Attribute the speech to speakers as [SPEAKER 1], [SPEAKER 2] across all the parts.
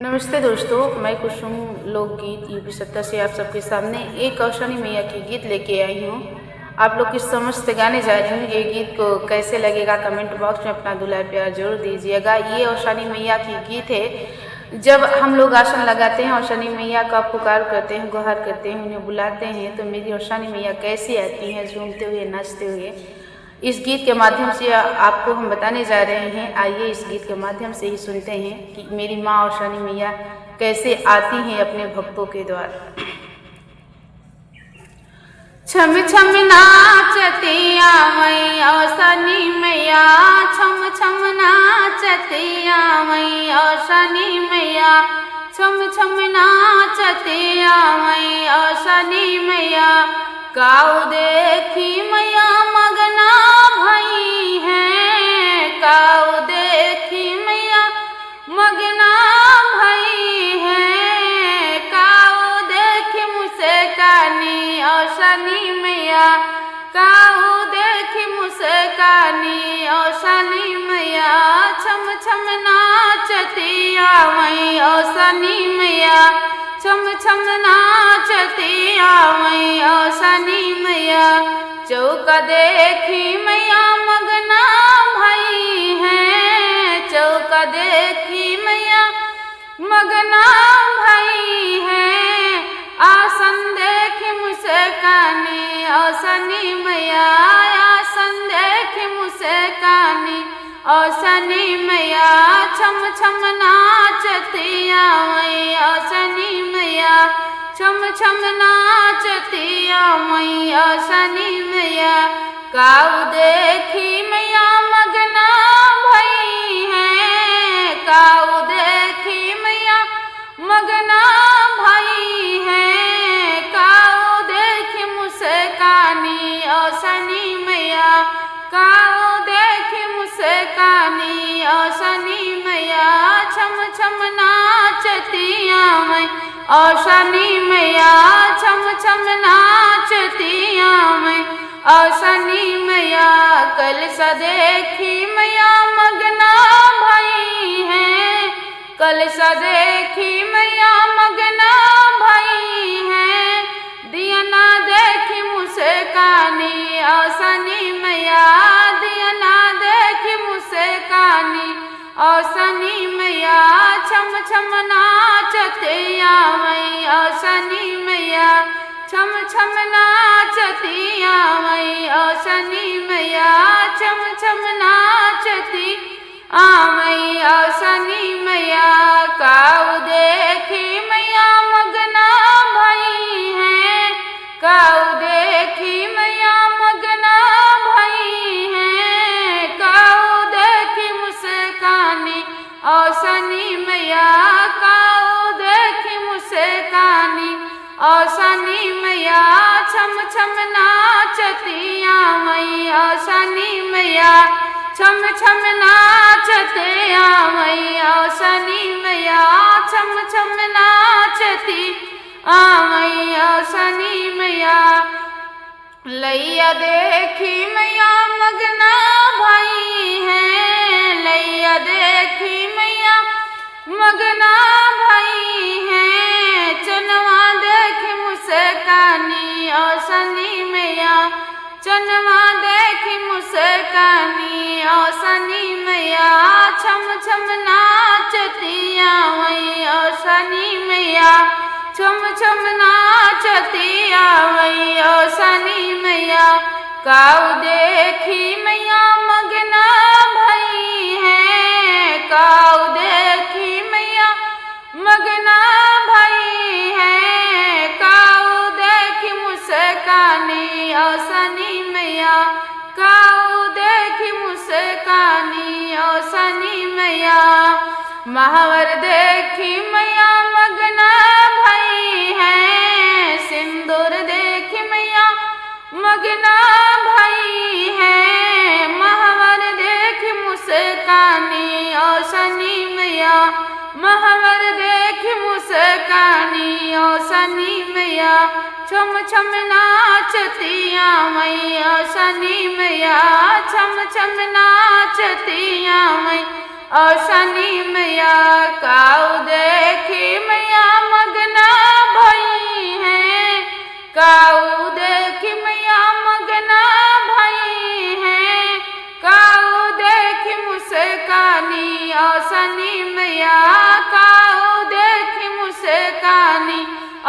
[SPEAKER 1] नमस्ते दोस्तों, मैं कुसुम लोकगीत यूपी 70 से आप सबके सामने एक औशानी मैया की गीत लेके आई हूँ। आप लोग किस समझ से गाने जा रही हूँ। ये गीत को कैसे लगेगा कमेंट बॉक्स में अपना दुलार प्यार जरूर दीजिएगा। ये औशानी मैया की गीत है। जब हम लोग आसन लगाते हैं, औशानी मैया का पुकार करते हैं, गुहार करते हैं, उन्हें बुलाते हैं, तो मेरी औशानी मैया कैसी आती हैं, झूमते हुए, नाचते हुए। इस गीत के माध्यम से आपको हम बताने जा रहे हैं। आइए इस गीत के माध्यम से ही सुनते हैं कि मेरी माँ औशानी मैया कैसे आती हैं अपने भक्तों के द्वार। छम छम नाचती आवै औशानी मैया, छम छम नाचती आवै औशानी मैया, छम छम नाचती आवै औशानी मैया। काऊ देखी मैया मगना भई है, काऊ देखी मैया मगना भई है, काऊ देखी मुझसे कानी औशानी मैया, काऊ देखी मुझसे कानी औशानी मैया। छम छम नाचती आवै औशानी मैया, छम छम नाचती आवै औशानी मैया। चौका देखी मैया मगना भई है, चौका देखी मैया मगना भई है, आसन देखी मुझसे कानी औशानी मैया, आसन देखी मुझसे कानी औशानी मैया। छम छम नाचती आवै औशानी मैया, छम छम नाचती आवै औशानी मैया। काऊ देखी मैया मगना भई है, काऊ देखी मैया मगना भई है, काऊ देखी मुझसे कानी औशानी मैया, काऊ देखी मुझसे कानी औशानी मैया। छम छम नाचती आवै औशानी मैया, छम छम नाचती आवै औशानी मैया। कलसा देखी मैया मगना भई है, कलसा देखी मैया मगना भई है, दियना देखी मुझसे कानी औशानी मैया, दियना देखी मुझसे कानी औशानी मैया। छम छम नाचती आवै औशानी मैया, छम छम नाचती आवै औशानी मैया, छम छम नाचती आवै औशानी मैया। काऊ देखी मैया मगना भई है, काऊ देखी मैया मगना भई है, काऊ देखी मुझसे कानी औशानी मैया, काऊ देखी मुझसे कानी औशानी मैया। छम छम नाचती आवै औशानी मैया, छम छम नाचती आवै औशानी मैया, छम छम नाचती आवै औशानी मैया। लैया देखी मैया मगना भई है, लैया देखी मैया मगना भई है, चनवा देखी मुझसे कानी औशानी मैया, चनवा देखी मुझसे कानी औशानी मैया। छम छम नाचती आवै औशानी मैया, छम छम नाचती आवै औशानी मैया। काऊ देखी मैया मगना भई है, काऊ देखी मैया मगना भई है, काऊ देखी मुझसे कानी औशानी मैया, काऊ देखी मुझसे कानी औशानी मैया। महावर देखी मैया मगना भई है, सिंदूर देखी मैया मगना भई है, महावर देखी मुझसे कानी औशानी मैया, महावर देखी मुझसे कानी औशानी मैया। छम छम नाचती आवै औशानी मैया, छम छम नाचती आवै औशानी मैया। काऊ देख शनि मैया काऊ देखी मुस्कानी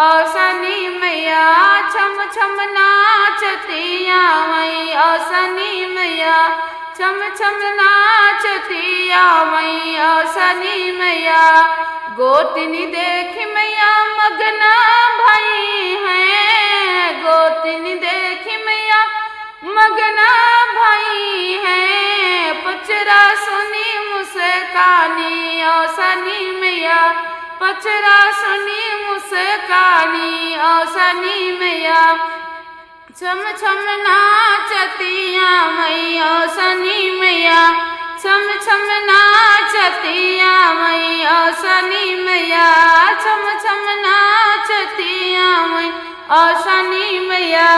[SPEAKER 1] और शनि मैया छम छम नाचतिया मई और शनि मैया छम छम नाचतिया मई और शनि मैया गोतनी देखी मैया मगना भाई हैं गोतनी देखी मैया मगना भाई हैं पचरा सुनी मुस्कानी और शनि मैया पचरा सुनी मुस्कानी और शनि मैया छम छम नाचतिया मई और शनि मैया छम छम नाचतिया मई और शनि मैया छम छम नाचतिया मई और शनि मैया।